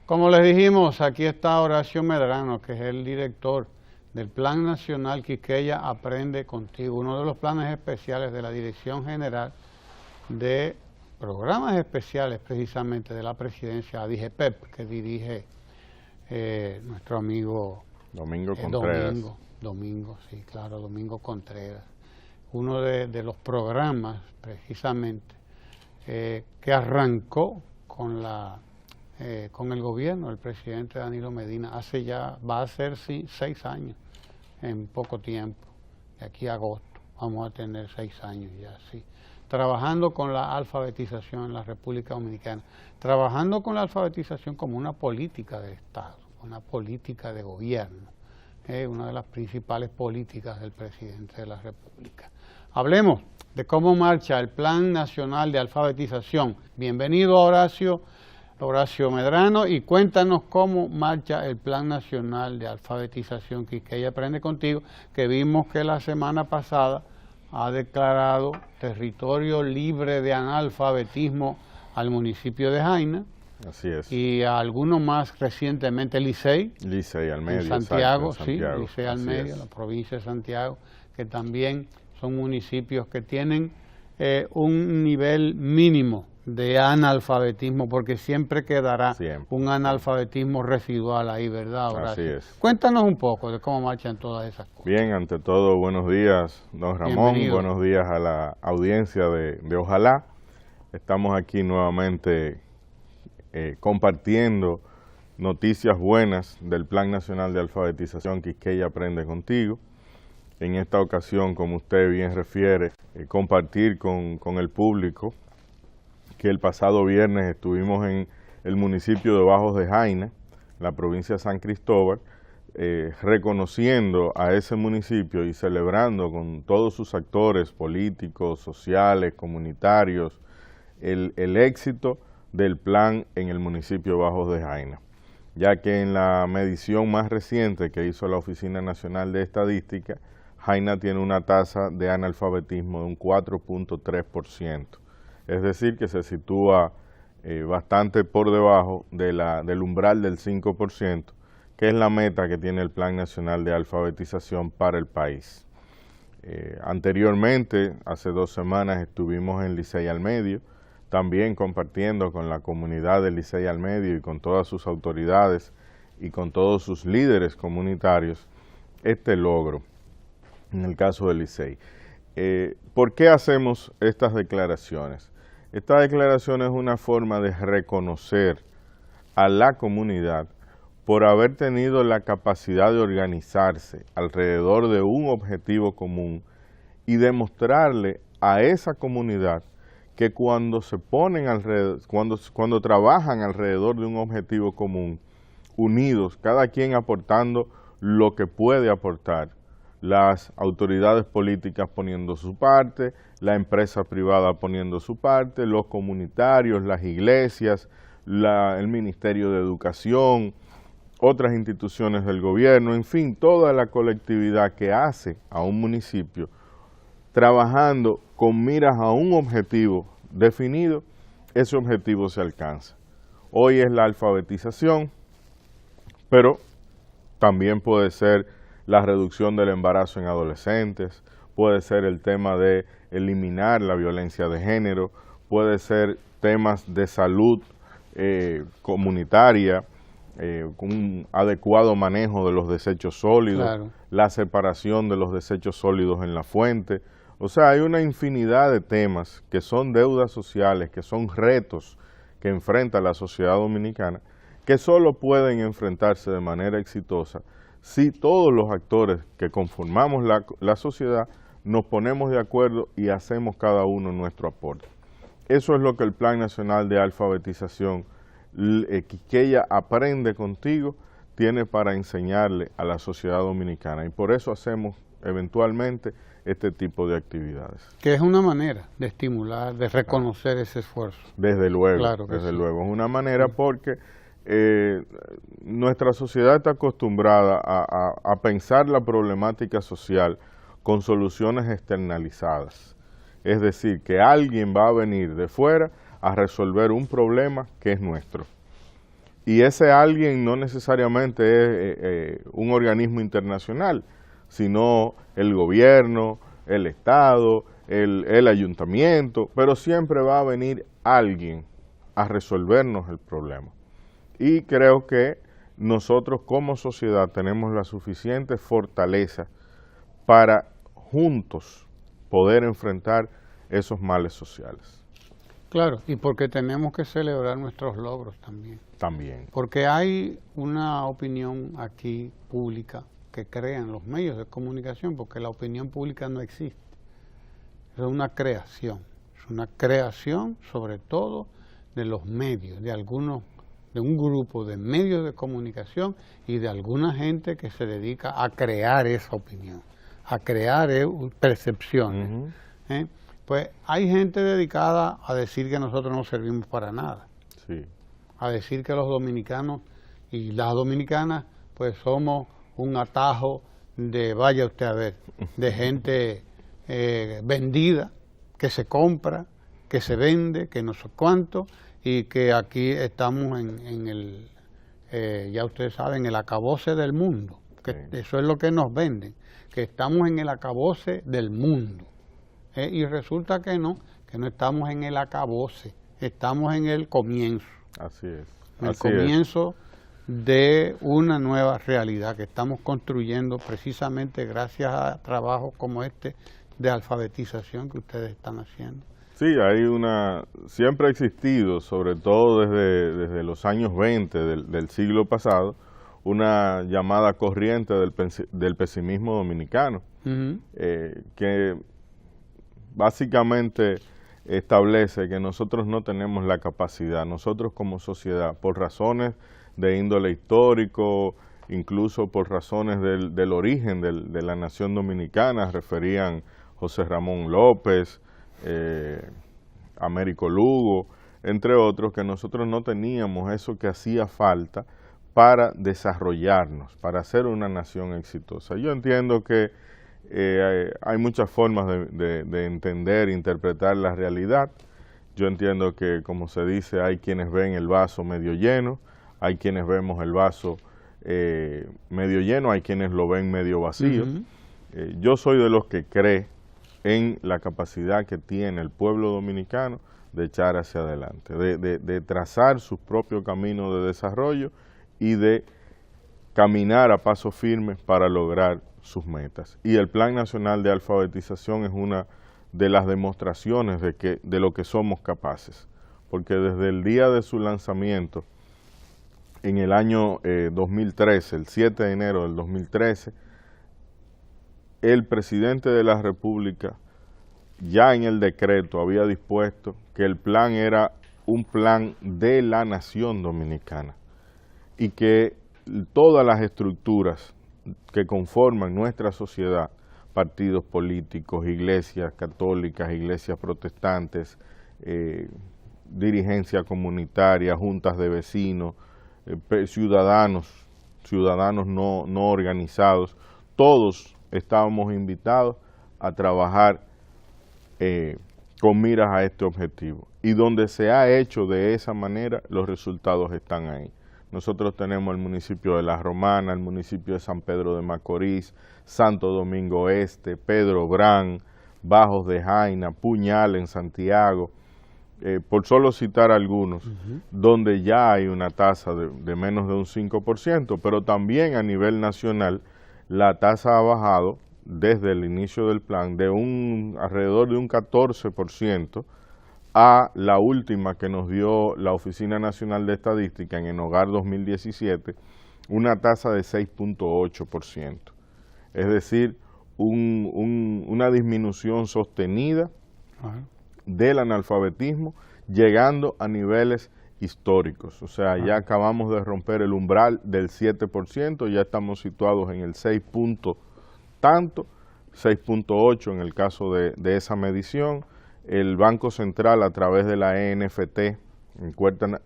Como les dijimos, aquí está Horacio Medrano, que es el director del Plan Nacional Quisqueya Aprende Contigo, uno de los planes especiales de la Dirección General de Programas Especiales, precisamente de la Presidencia DIGEPEP, que dirige nuestro amigo Domingo Contreras. Domingo Contreras. Uno de los programas, precisamente, que arrancó con el gobierno del presidente Danilo Medina va a ser 6 años en poco tiempo, de aquí a agosto vamos a tener 6 años ya, sí, trabajando con la alfabetización en la República Dominicana, trabajando con la alfabetización como una política de Estado, una política de gobierno, una de las principales políticas del presidente de la República. Hablemos de cómo marcha el Plan Nacional de Alfabetización. Bienvenido, Horacio Medrano, y cuéntanos cómo marcha el Plan Nacional de Alfabetización Quisqueya Aprende Contigo, que vimos que la semana pasada ha declarado territorio libre de analfabetismo al municipio de Jaina. Así es. Y a algunos más recientemente Licey al medio, en Santiago, exacto, en Santiago. Sí, Licey al medio, la provincia de Santiago, que también son municipios que tienen un nivel mínimo de analfabetismo, porque siempre quedará un analfabetismo residual ahí, ¿verdad, Horacio? Así es. Cuéntanos un poco de cómo marchan todas esas cosas. Bien, ante todo, buenos días, don Ramón. Bienvenido. Buenos días a la audiencia de Ojalá. Estamos aquí nuevamente compartiendo noticias buenas del Plan Nacional de Alfabetización Quisqueya Aprende Contigo. En esta ocasión, como usted bien refiere, compartir con el público que el pasado viernes estuvimos en el municipio de Bajos de Jaina, la provincia de San Cristóbal, reconociendo a ese municipio y celebrando con todos sus actores políticos, sociales, comunitarios, el éxito del plan en el municipio de Bajos de Jaina, ya que en la medición más reciente que hizo la Oficina Nacional de Estadística, Jaina tiene una tasa de analfabetismo de un 4.3%. Es decir, que se sitúa bastante por debajo del umbral del 5%, que es la meta que tiene el Plan Nacional de Alfabetización para el país. Anteriormente, hace 2 semanas, estuvimos en Licey al Medio, también compartiendo con la comunidad de Licey al Medio y con todas sus autoridades y con todos sus líderes comunitarios este logro, en el caso de Licey. ¿Por qué hacemos estas declaraciones? Esta declaración es una forma de reconocer a la comunidad por haber tenido la capacidad de organizarse alrededor de un objetivo común y demostrarle a esa comunidad que cuando se ponen alrededor, cuando trabajan alrededor de un objetivo común, unidos, cada quien aportando lo que puede aportar, las autoridades políticas poniendo su parte, la empresa privada poniendo su parte, los comunitarios, las iglesias, el Ministerio de Educación, otras instituciones del gobierno, en fin, toda la colectividad que hace a un municipio trabajando con miras a un objetivo definido, ese objetivo se alcanza. Hoy es la alfabetización, pero también puede ser la reducción del embarazo en adolescentes, puede ser el tema de eliminar la violencia de género, puede ser temas de salud comunitaria, con un adecuado manejo de los desechos sólidos, claro, la separación de los desechos sólidos en la fuente. O sea, hay una infinidad de temas que son deudas sociales, que son retos que enfrenta la sociedad dominicana, que solo pueden enfrentarse de manera exitosa si todos los actores que conformamos la sociedad nos ponemos de acuerdo y hacemos cada uno nuestro aporte. Eso es lo que el Plan Nacional de Alfabetización Quisqueya Aprende Contigo tiene para enseñarle a la sociedad dominicana, y por eso hacemos eventualmente este tipo de actividades. Que es una manera de estimular, de reconocer ese esfuerzo. Desde luego, claro desde luego. Es una manera porque nuestra sociedad está acostumbrada a pensar la problemática social con soluciones externalizadas. Es decir, que alguien va a venir de fuera a resolver un problema que es nuestro. Y ese alguien no necesariamente es un organismo internacional, sino el gobierno, el Estado, el ayuntamiento, pero siempre va a venir alguien a resolvernos el problema. Y creo que nosotros como sociedad tenemos la suficiente fortaleza para juntos poder enfrentar esos males sociales. Claro, y porque tenemos que celebrar nuestros logros también. También. Porque hay una opinión aquí pública que crean los medios de comunicación, porque la opinión pública no existe. Es una creación sobre todo de los medios, de un grupo de medios de comunicación y de alguna gente que se dedica a crear esa opinión, a crear percepciones. Pues hay gente dedicada a decir que nosotros no servimos para nada, sí, a decir que los dominicanos y las dominicanas pues somos un atajo de, vaya usted a ver, de gente vendida, que se compra, que se vende, que no sé cuánto, y que aquí estamos en el, ya ustedes saben, el acabose del mundo, que sí, eso es lo que nos venden, que estamos en el acabose del mundo. Y resulta que no estamos en el acabose, estamos en el comienzo. Así es. El comienzo de una nueva realidad que estamos construyendo precisamente gracias a trabajos como este de alfabetización que ustedes están haciendo. Sí, siempre ha existido, sobre todo desde los años 20 del siglo pasado, una llamada corriente del pesimismo dominicano, que básicamente establece que nosotros no tenemos la capacidad, nosotros como sociedad, por razones de índole histórico, incluso por razones del origen de la nación dominicana, referían José Ramón López, Américo Lugo, entre otros, que nosotros no teníamos eso que hacía falta para desarrollarnos, para ser una nación exitosa. Yo entiendo que hay muchas formas de entender e interpretar la realidad. Yo entiendo que, como se dice, hay quienes ven el vaso medio lleno, hay quienes vemos el vaso medio lleno, hay quienes lo ven medio vacío. Yo soy de los que cree en la capacidad que tiene el pueblo dominicano de echar hacia adelante, de trazar su propio camino de desarrollo y de caminar a paso firme para lograr sus metas. Y el Plan Nacional de Alfabetización es una de las demostraciones de lo que somos capaces, porque desde el día de su lanzamiento, en el año 2013, el 7 de enero del 2013, el presidente de la República ya en el decreto había dispuesto que el plan era un plan de la nación dominicana y que todas las estructuras que conforman nuestra sociedad, partidos políticos, iglesias católicas, iglesias protestantes, dirigencia comunitaria, juntas de vecinos, ciudadanos no organizados, todos estábamos invitados a trabajar con miras a este objetivo. Y donde se ha hecho de esa manera, los resultados están ahí. Nosotros tenemos el municipio de La Romana, el municipio de San Pedro de Macorís, Santo Domingo Este, Pedro Brán, Bajos de Jaina, Puñal en Santiago, por solo citar algunos, donde ya hay una tasa de menos de un 5%, pero también a nivel nacional la tasa ha bajado desde el inicio del plan de alrededor de un 14% a la última que nos dio la Oficina Nacional de Estadística en el Hogar 2017, una tasa de 6.8%. Es decir, una disminución sostenida del analfabetismo, llegando a niveles históricos. O sea, ya acabamos de romper el umbral del 7%, ya estamos situados en el 6.8 en el caso de esa medición. El Banco Central, a través de la ENFT,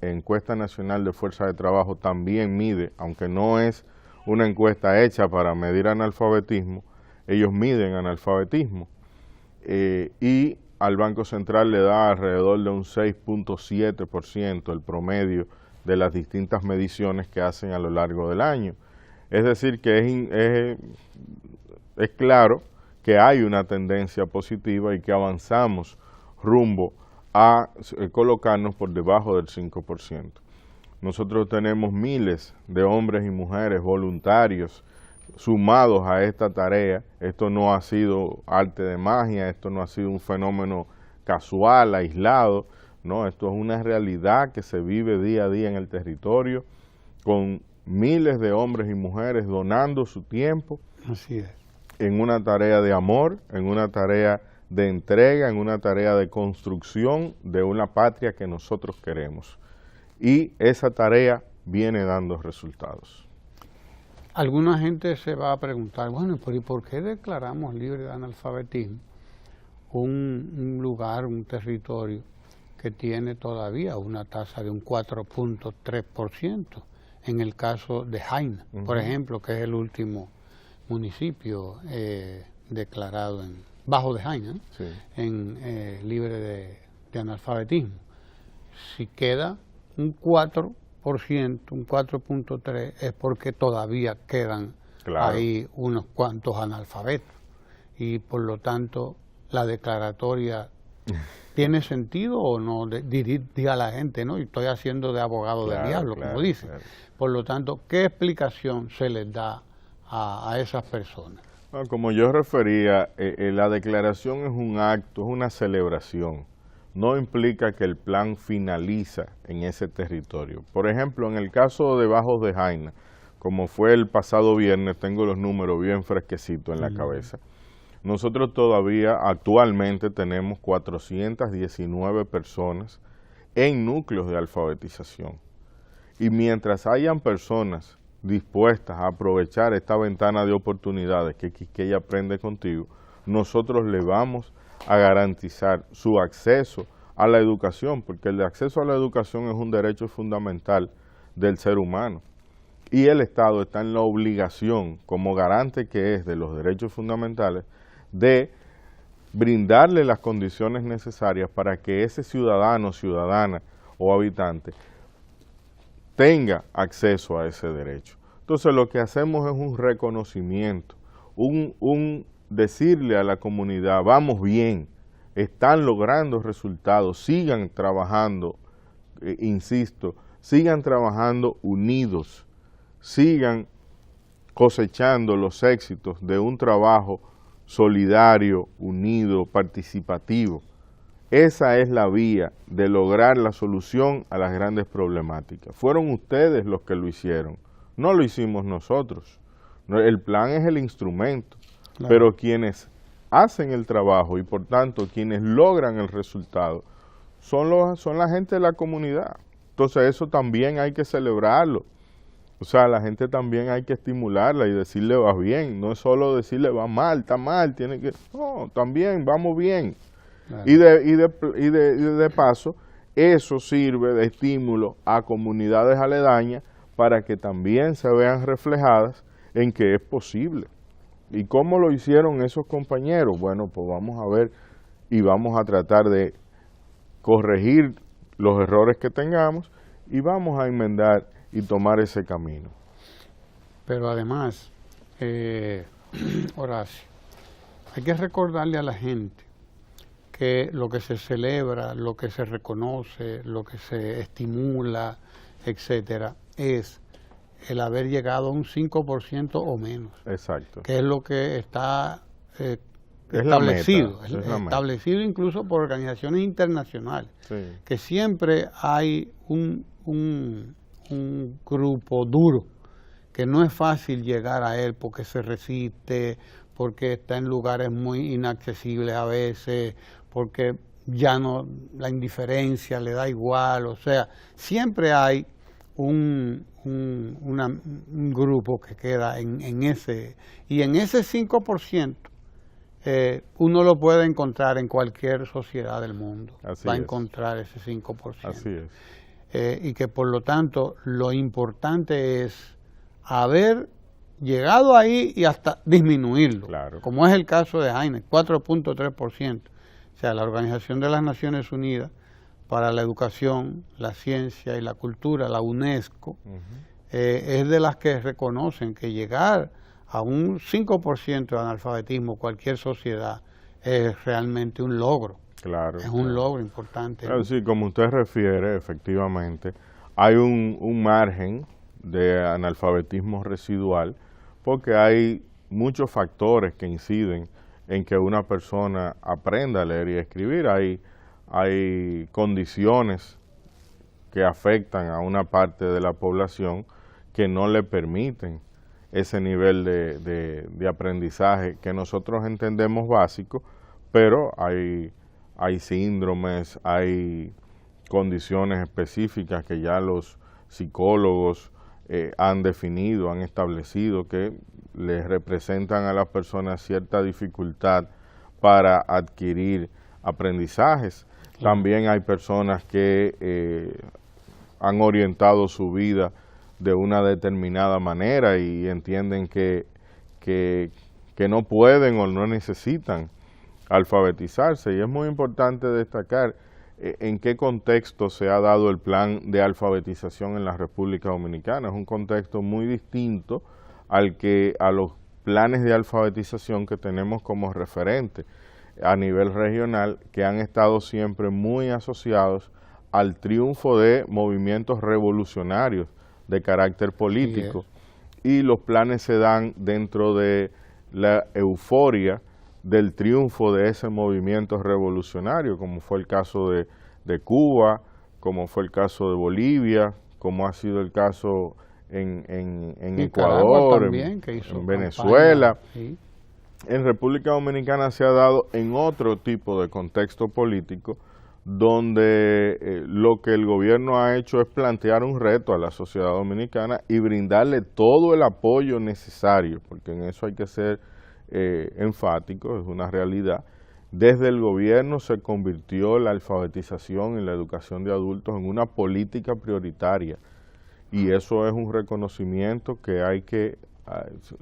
Encuesta Nacional de Fuerza de Trabajo, también mide, aunque no es una encuesta hecha para medir analfabetismo, ellos miden analfabetismo, y al Banco Central le da alrededor de un 6.7% el promedio de las distintas mediciones que hacen a lo largo del año. Es decir, que es claro que hay una tendencia positiva y que avanzamos rumbo a colocarnos por debajo del 5%. Nosotros tenemos miles de hombres y mujeres voluntarios sumados a esta tarea. Esto no ha sido arte de magia, esto no ha sido un fenómeno casual, aislado, no, esto es una realidad que se vive día a día en el territorio, con miles de hombres y mujeres donando su tiempo. Así es. En una tarea de amor, en una tarea de entrega, en una tarea de construcción de una patria que nosotros queremos. Y esa tarea viene dando resultados. Alguna gente se va a preguntar, bueno, ¿y por qué declaramos libre de analfabetismo un lugar, un territorio que tiene todavía una tasa de un 4.3%? En el caso de Jaina, por ejemplo, que es el último municipio declarado bajo de Jaina, Sí. libre de analfabetismo. Si queda un 4%, un 4.3%, es porque todavía quedan ahí unos cuantos analfabetos. Y por lo tanto, la declaratoria ¿tiene sentido o no? Diga la gente, ¿no? Y estoy haciendo de abogado del diablo, como dicen. Claro. Por lo tanto, ¿qué explicación se les da a esas personas? No, como yo refería, la declaración es un acto, es una celebración. No implica que el plan finaliza en ese territorio. Por ejemplo, en el caso de Bajos de Jaina, como fue el pasado viernes, tengo los números bien fresquecitos en la cabeza. Nosotros todavía actualmente tenemos 419 personas en núcleos de alfabetización. Y mientras hayan personas dispuestas a aprovechar esta ventana de oportunidades que Quisqueya Aprende Contigo, nosotros le vamos a garantizar su acceso a la educación, porque el acceso a la educación es un derecho fundamental del ser humano. Y el Estado está en la obligación, como garante que es de los derechos fundamentales, de brindarle las condiciones necesarias para que ese ciudadano, ciudadana o habitante tenga acceso a ese derecho. Entonces lo que hacemos es un reconocimiento, un decirle a la comunidad, vamos bien, están logrando resultados, sigan trabajando, insisto, sigan trabajando unidos, sigan cosechando los éxitos de un trabajo solidario, unido, participativo. Esa es la vía de lograr la solución a las grandes problemáticas. Fueron ustedes los que lo hicieron, no lo hicimos nosotros. El plan es el instrumento, claro, pero quienes hacen el trabajo y por tanto quienes logran el resultado son la gente de la comunidad. Entonces eso también hay que celebrarlo. O sea, la gente también hay que estimularla y decirle va bien, no es solo decirle va mal, está mal, tiene que... No, también vamos bien. Claro. Y de paso, eso sirve de estímulo a comunidades aledañas para que también se vean reflejadas en que es posible. ¿Y cómo lo hicieron esos compañeros? Bueno, pues vamos a ver y vamos a tratar de corregir los errores que tengamos y vamos a enmendar y tomar ese camino. Pero además, Horacio, hay que recordarle a la gente que lo que se celebra, lo que se reconoce, lo que se estimula, etcétera, es el haber llegado a un 5% o menos. Exacto. Que es lo que está establecido, establecido incluso por organizaciones internacionales, sí, que siempre hay un grupo duro, que no es fácil llegar a él porque se resiste, porque está en lugares muy inaccesibles a veces, porque ya no, la indiferencia le da igual, o sea, siempre hay un grupo que queda en ese, y en ese 5%, uno lo puede encontrar en cualquier sociedad del mundo. Así va a encontrar ese 5%. Así es. Y que por lo tanto lo importante es haber llegado ahí y hasta disminuirlo, claro, como es el caso de Jaina, 4.3%. O sea, la Organización de las Naciones Unidas para la educación, la ciencia y la cultura, la UNESCO, es de las que reconocen que llegar a un 5% de analfabetismo cualquier sociedad es realmente un logro. Claro. Es un logro importante. Claro, sí, como usted refiere, efectivamente, hay un margen de analfabetismo residual porque hay muchos factores que inciden en que una persona aprenda a leer y escribir. Hay condiciones que afectan a una parte de la población que no le permiten ese nivel de aprendizaje que nosotros entendemos básico, pero hay síndromes, hay condiciones específicas que ya los psicólogos han definido, han establecido, que les representan a las personas cierta dificultad para adquirir aprendizajes. También hay personas que han orientado su vida de una determinada manera y entienden que no pueden o no necesitan alfabetizarse. Y es muy importante destacar en qué contexto se ha dado el plan de alfabetización en la República Dominicana. Es un contexto muy distinto a los planes de alfabetización que tenemos como referente a nivel regional, que han estado siempre muy asociados al triunfo de movimientos revolucionarios de carácter político, y los planes se dan dentro de la euforia del triunfo de ese movimiento revolucionario, como fue el caso de Cuba, como fue el caso de Bolivia, como ha sido el caso en Ecuador, también, en Venezuela. Sí. En República Dominicana se ha dado en otro tipo de contexto político, donde lo que el gobierno ha hecho es plantear un reto a la sociedad dominicana y brindarle todo el apoyo necesario, porque en eso hay que ser enfático, es una realidad. Desde el gobierno se convirtió la alfabetización y la educación de adultos en una política prioritaria, y eso es un reconocimiento que hay que,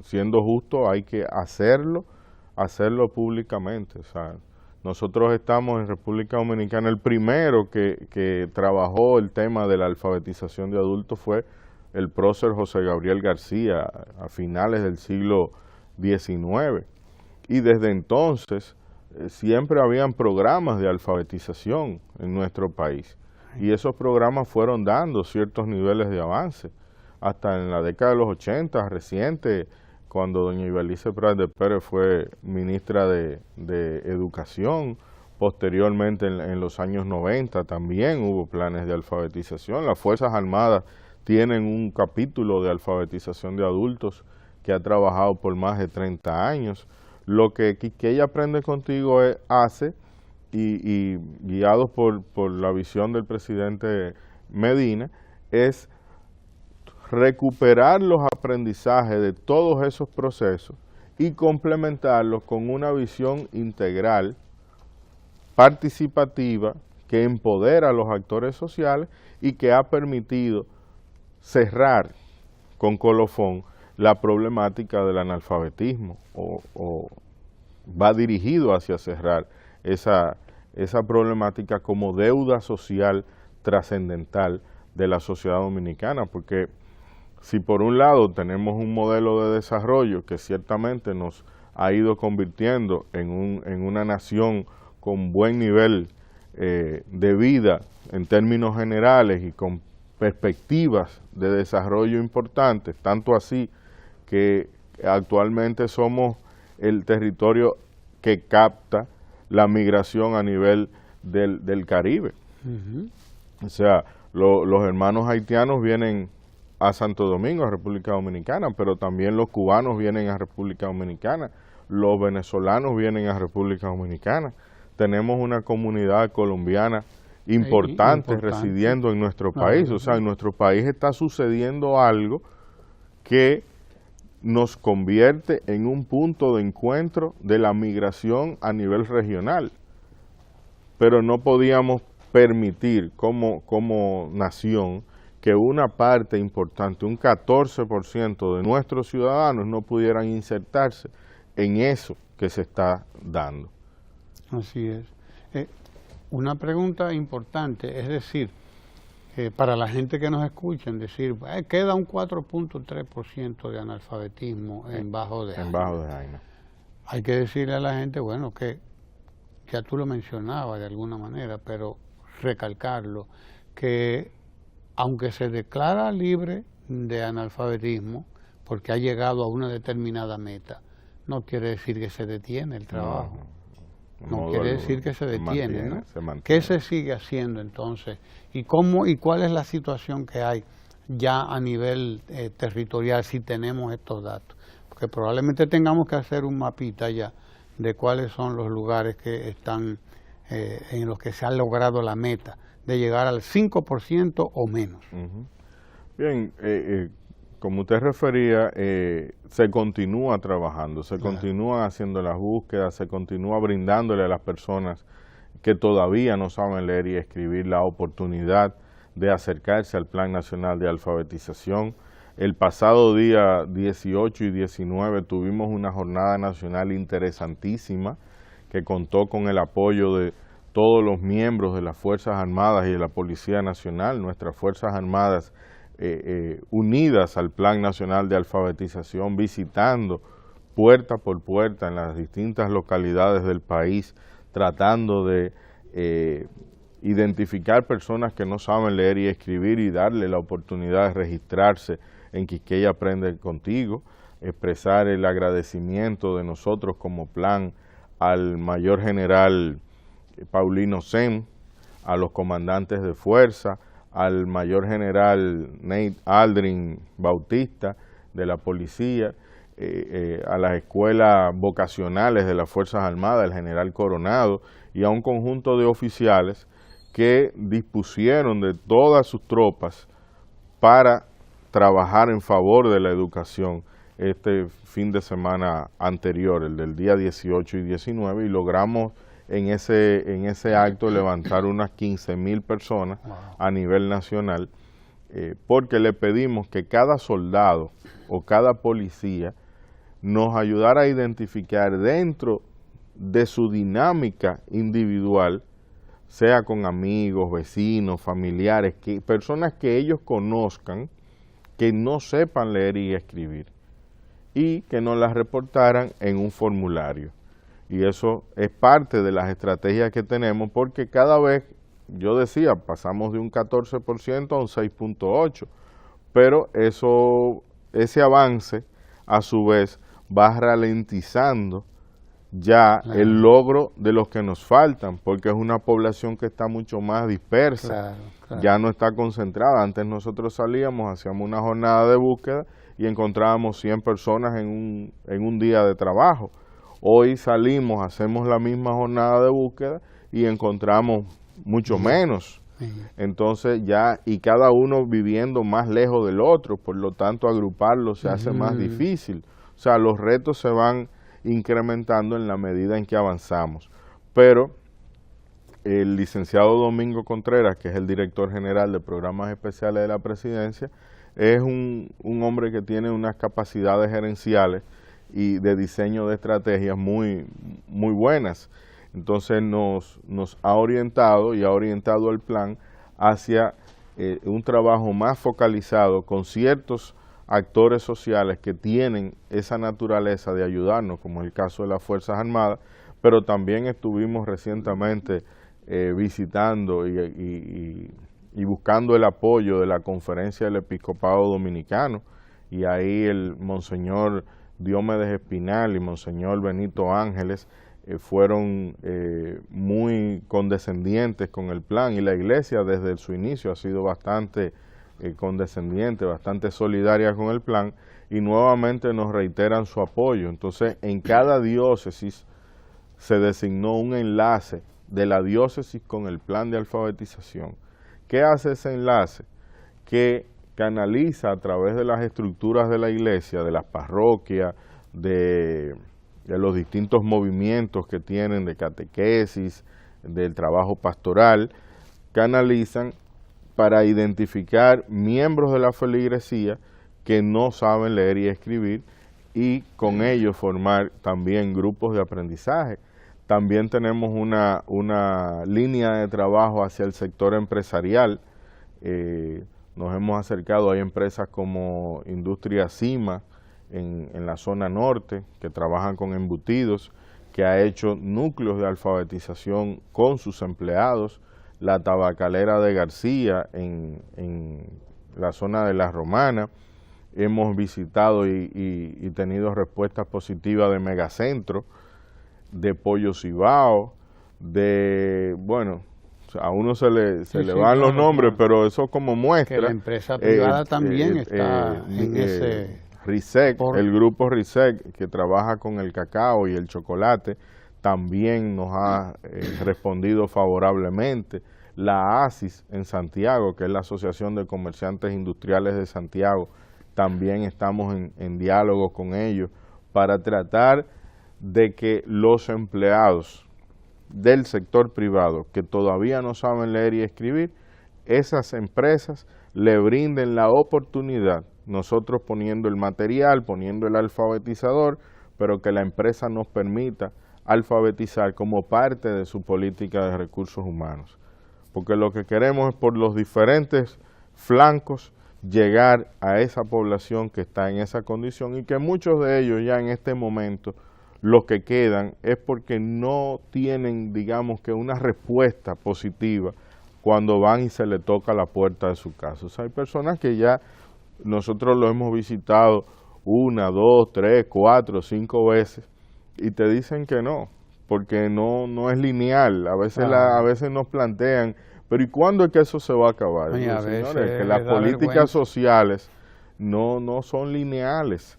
siendo justo, hay que hacerlo públicamente. O sea, nosotros estamos en República Dominicana, el primero que trabajó el tema de la alfabetización de adultos fue el prócer José Gabriel García a finales del siglo XIX, y desde entonces siempre habían programas de alfabetización en nuestro país, y esos programas fueron dando ciertos niveles de avance hasta en la década de los 80, reciente, cuando doña Ibelice Prat de Pérez fue ministra de Educación. Posteriormente, en los años 90, también hubo planes de alfabetización. Las Fuerzas Armadas tienen un capítulo de alfabetización de adultos que ha trabajado por más de 30 años. Lo que ella aprende contigo hace, y guiados por la visión del presidente Medina, es recuperar los aprendizajes de todos esos procesos y complementarlos con una visión integral, participativa, que empodera a los actores sociales y que ha permitido cerrar con colofón la problemática del analfabetismo, o va dirigido hacia cerrar esa problemática como deuda social trascendental de la sociedad dominicana, porque si por un lado tenemos un modelo de desarrollo que ciertamente nos ha ido convirtiendo en una nación con buen nivel de vida en términos generales y con perspectivas de desarrollo importantes, tanto así que actualmente somos el territorio que capta la migración a nivel del Caribe. O sea, los hermanos haitianos vienen a Santo Domingo, a República Dominicana, pero también los cubanos vienen a República Dominicana, los venezolanos vienen a República Dominicana. Tenemos una comunidad colombiana importante residiendo en nuestro país. O sea, en nuestro país está sucediendo algo que nos convierte en un punto de encuentro de la migración a nivel regional. Pero no podíamos permitir como nación que una parte importante, un 14% de nuestros ciudadanos no pudieran insertarse en eso que se está dando. Así es. una pregunta importante, es decir, para la gente que nos escucha, decir, queda un 4.3% de analfabetismo en Bajo de Jaina. En Bajo de Jaina. Hay que decirle a la gente, bueno, que ya tú lo mencionabas de alguna manera, pero recalcarlo, que aunque se declara libre de analfabetismo, porque ha llegado a una determinada meta, no quiere decir que se detiene el trabajo. No quiere decir que se detiene, ¿no? ¿Qué se sigue haciendo entonces? ¿Y cómo y cuál es la situación que hay ya a nivel territorial si tenemos estos datos? Porque probablemente tengamos que hacer un mapita ya de cuáles son los lugares que están en los que se ha logrado la meta de llegar al 5% o menos. Bien, como usted refería, se continúa trabajando, se continúan haciendo las búsquedas, se continúa brindándole a las personas que todavía no saben leer y escribir la oportunidad de acercarse al Plan Nacional de Alfabetización. El pasado día 18 y 19 tuvimos una jornada nacional interesantísima que contó con el apoyo de todos los miembros de las Fuerzas Armadas y de la Policía Nacional, nuestras Fuerzas Armadas unidas al Plan Nacional de Alfabetización, visitando puerta por puerta en las distintas localidades del país, tratando de identificar personas que no saben leer y escribir y darle la oportunidad de registrarse en Quisqueya Aprende Contigo, expresar el agradecimiento de nosotros como plan al mayor general Paulino Sem, a los comandantes de fuerza, al mayor general Nate Aldrin Bautista de la policía, a las escuelas vocacionales de las Fuerzas Armadas, el general Coronado, y a un conjunto de oficiales que dispusieron de todas sus tropas para trabajar en favor de la educación este fin de semana anterior, el del día 18 y 19, y logramos en ese acto levantar unas 15,000 personas a nivel nacional, porque le pedimos que cada soldado o cada policía nos ayudara a identificar dentro de su dinámica individual, sea con amigos, vecinos, familiares, personas que ellos conozcan, que no sepan leer y escribir, y que nos las reportaran en un formulario. Y eso es parte de las estrategias que tenemos, porque cada vez, yo decía, pasamos de un 14% a un 6.8%, pero ese avance, a su vez, va ralentizando ya el logro de los que nos faltan, porque es una población que está mucho más dispersa, ya no está concentrada. Antes nosotros salíamos, hacíamos una jornada de búsqueda y encontrábamos 100 personas en un día de trabajo. Hoy salimos, hacemos la misma jornada de búsqueda y encontramos mucho menos. Entonces ya, y cada uno viviendo más lejos del otro, por lo tanto agruparlo se hace más difícil. O sea, los retos se van incrementando en la medida en que avanzamos. Pero el licenciado Domingo Contreras, que es el director general de Programas Especiales de la Presidencia, es un hombre que tiene unas capacidades gerenciales y de diseño de estrategias muy buenas. Entonces nos ha orientado y ha orientado el plan hacia un trabajo más focalizado con ciertos actores sociales que tienen esa naturaleza de ayudarnos, como es el caso de las Fuerzas Armadas, pero también estuvimos recientemente visitando y buscando el apoyo de la Conferencia del Episcopado Dominicano, y ahí el Monseñor Diomedes Espinal y Monseñor Benito Ángeles fueron muy condescendientes con el plan, y la Iglesia desde su inicio ha sido bastante condescendiente, bastante solidaria con el plan, y nuevamente nos reiteran su apoyo. Entonces, en cada diócesis se designó un enlace de la diócesis con el plan de alfabetización. ¿Qué hace ese enlace? Que canaliza a través de las estructuras de la Iglesia, de las parroquias, de los distintos movimientos que tienen de catequesis, del trabajo pastoral, canalizan para identificar miembros de la feligresía que no saben leer y escribir, y con ellos formar también grupos de aprendizaje. También tenemos una línea de trabajo hacia el sector empresarial. Nos hemos acercado, hay empresas como Industria Cima en la zona norte, que trabajan con embutidos, que ha hecho núcleos de alfabetización con sus empleados. La tabacalera de García en la zona de La Romana. Hemos visitado y tenido respuestas positivas de Megacentro, de Pollo Cibao, bueno, a uno se le van los nombres, pero eso como muestra. Que la empresa privada también está en ese... RISEC, el grupo RISEC, que trabaja con el cacao y el chocolate, también nos ha respondido favorablemente. La ASIS en Santiago, que es la Asociación de Comerciantes Industriales de Santiago, también estamos en diálogo con ellos para tratar de que los empleados del sector privado que todavía no saben leer y escribir, esas empresas le brinden la oportunidad, nosotros poniendo el material, poniendo el alfabetizador, pero que la empresa nos permita alfabetizar como parte de su política de recursos humanos. Porque lo que queremos es por los diferentes flancos llegar a esa población que está en esa condición y que muchos de ellos ya en este momento los que quedan es porque no tienen, digamos que una respuesta positiva cuando van y se le toca la puerta de su casa. O sea, hay personas que ya nosotros lo hemos visitado 1, 2, 3, 4, 5 veces y te dicen que no, porque no es lineal. A veces nos plantean, pero ¿y cuándo es que eso se va a acabar? Oye, Señores, que las políticas sociales no son lineales,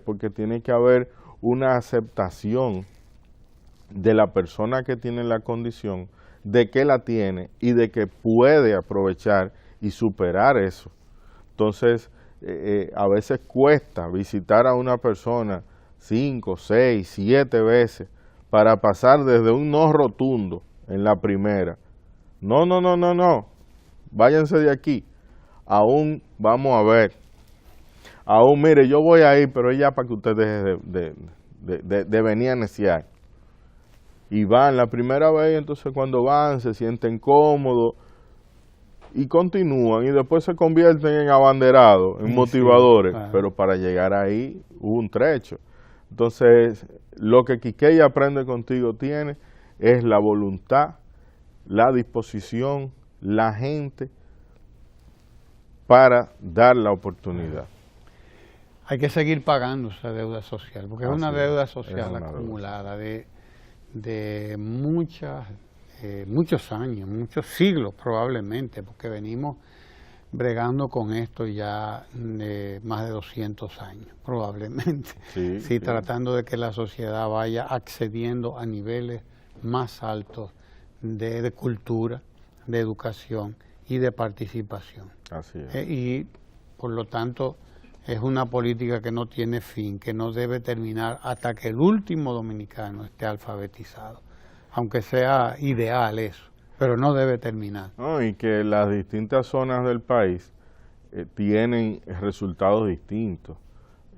porque tiene que haber una aceptación de la persona que tiene la condición, de que la tiene y de que puede aprovechar y superar eso. Entonces, a veces cuesta visitar a una persona 5, 6, 7 veces para pasar desde un no rotundo en la primera. No, váyanse de aquí. Aún vamos a ver. Aún, mire, yo voy a ir, pero es ya para que usted deje de venir a neciar. Y van la primera vez, entonces cuando van se sienten cómodos y continúan y después se convierten en abanderados, en motivadores, claro. Pero para llegar ahí hubo un trecho. Entonces, lo que Quiqueya Aprende Contigo tiene es la voluntad, la disposición, la gente para dar la oportunidad. Hay que seguir pagando esa deuda social, porque es una deuda social acumulada de muchos años, muchos siglos probablemente, porque venimos bregando con esto ya de más de 200 años, probablemente, sí, tratando de que la sociedad vaya accediendo a niveles más altos de cultura, de educación y de participación. Así es. Y por lo tanto es una política que no tiene fin, que no debe terminar hasta que el último dominicano esté alfabetizado, aunque sea ideal eso, pero no debe terminar. No, y que las distintas zonas del país tienen resultados distintos.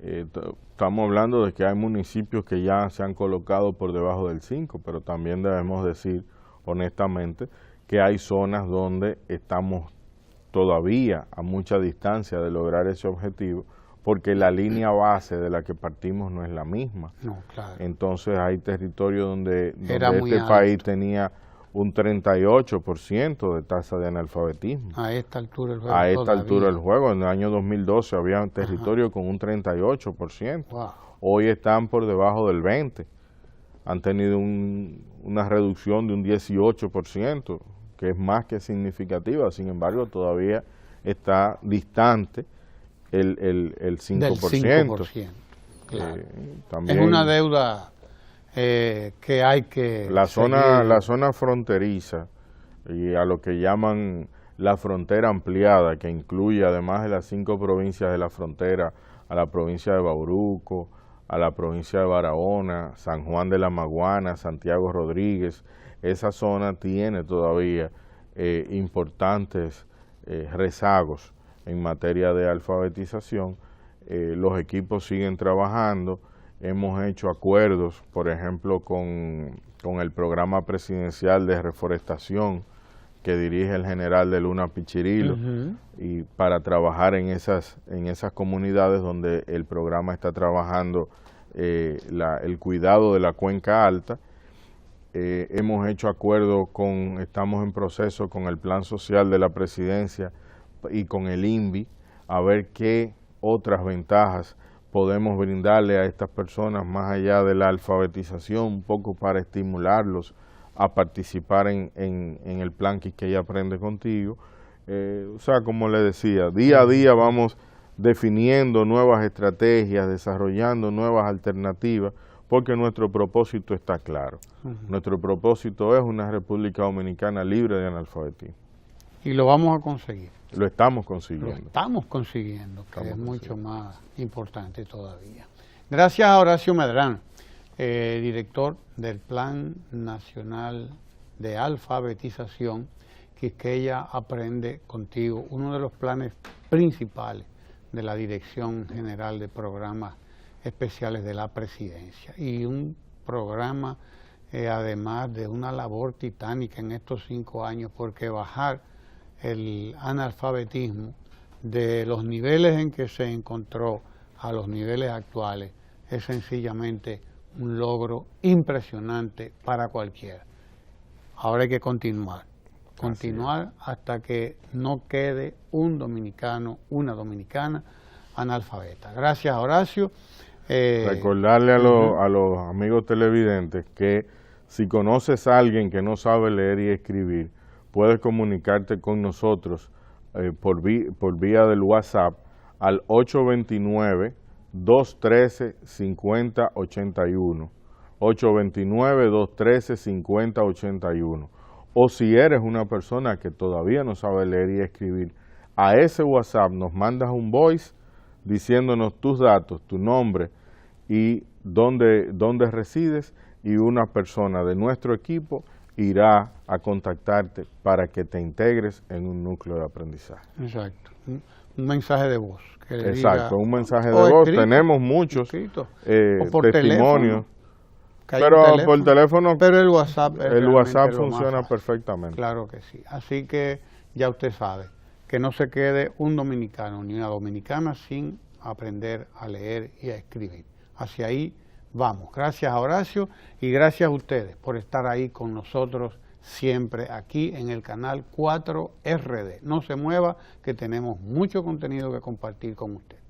Estamos hablando de que hay municipios que ya se han colocado por debajo del 5, pero también debemos decir honestamente que hay zonas donde estamos todavía a mucha distancia de lograr ese objetivo, porque la línea base de la que partimos no es la misma. No, claro. Entonces hay territorios donde este país tenía un 38% de tasa de analfabetismo. A esta altura del juego. A esta altura del juego. En el año 2012 había un territorio con un 38%. Wow. Hoy están por debajo del 20%. Han tenido una reducción de un 18%, que es más que significativa. Sin embargo, todavía está distante el 5%. Del 5%. Claro. También es una deuda que hay que la zona fronteriza y a lo que llaman la frontera ampliada, que incluye además de las 5 provincias de la frontera, a la provincia de Bauruco, a la provincia de Barahona, San Juan de la Maguana, Santiago Rodríguez. Esa zona tiene todavía importantes rezagos en materia de alfabetización. Los equipos siguen trabajando hemos hecho acuerdos, por ejemplo, con el programa presidencial de reforestación que dirige el general de Luna Pichirilo, y para trabajar en esas comunidades donde el programa está trabajando el cuidado de la cuenca alta. Hemos hecho acuerdos estamos en proceso con el Plan Social de la Presidencia y con el INVI a ver qué otras ventajas podemos brindarle a estas personas más allá de la alfabetización, un poco para estimularlos a participar en el plan Quisqueya Aprende Contigo. O sea, como le decía, día a día vamos definiendo nuevas estrategias, desarrollando nuevas alternativas, porque nuestro propósito está claro. Nuestro propósito es una República Dominicana libre de analfabetismo. Y lo vamos a conseguir. Lo estamos consiguiendo. Lo estamos consiguiendo, que es mucho más importante todavía. Gracias a Horacio Medrano, director del Plan Nacional de Alfabetización Quisqueya Aprende Contigo, uno de los planes principales de la Dirección General de Programas Especiales de la Presidencia, y un programa además de una labor titánica en estos 5 años, porque bajar el analfabetismo de los niveles en que se encontró a los niveles actuales es sencillamente un logro impresionante para cualquiera. Ahora hay que continuar hasta que no quede un dominicano, una dominicana analfabeta. Gracias, Horacio. Recordarle a los amigos televidentes que si conoces a alguien que no sabe leer y escribir, puedes comunicarte con nosotros por vía del WhatsApp al 829-213-5081, 829-213-5081. O si eres una persona que todavía no sabe leer y escribir, a ese WhatsApp nos mandas un voice diciéndonos tus datos, tu nombre y dónde resides, y una persona de nuestro equipo irá a contactarte para que te integres en un núcleo de aprendizaje. Exacto. Un mensaje de voz. Exacto, un mensaje de voz. Escrito, tenemos muchos o por testimonios. Teléfono, Por teléfono, pero el WhatsApp, funciona perfectamente. Claro que sí. Así que ya usted sabe que no se quede un dominicano ni una dominicana sin aprender a leer y a escribir. Hacia ahí vamos. Gracias a Horacio y gracias a ustedes por estar ahí con nosotros siempre aquí en el canal 4RD. No se mueva, que tenemos mucho contenido que compartir con ustedes.